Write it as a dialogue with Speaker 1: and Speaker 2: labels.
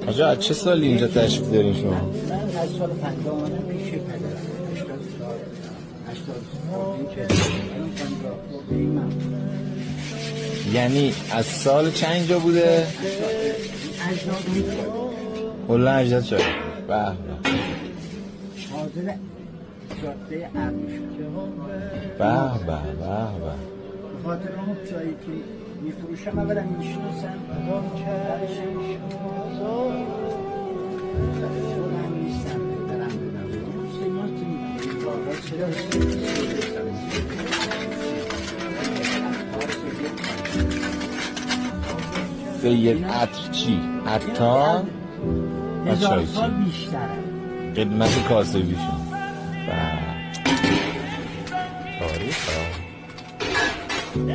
Speaker 1: آجا از چه سالی اینجا تشریف دارین شما؟
Speaker 2: من از سال 50 آمدم پیش پدر 80 سال 80 سال
Speaker 1: یعنی از سال چند اینجا بوده؟ کلا اجداد شد. به به.
Speaker 2: حاضر جاده ابریشم.
Speaker 1: به به به به.
Speaker 2: خاطر اون چایی که میفروشم اولا میشناسم من نیستم برم
Speaker 1: سید عطر چی؟ عطار و
Speaker 2: هزار
Speaker 1: چای
Speaker 2: سال
Speaker 1: چی؟
Speaker 2: بیشتره
Speaker 1: خدمت کاسبیشون. به تاریخ ها.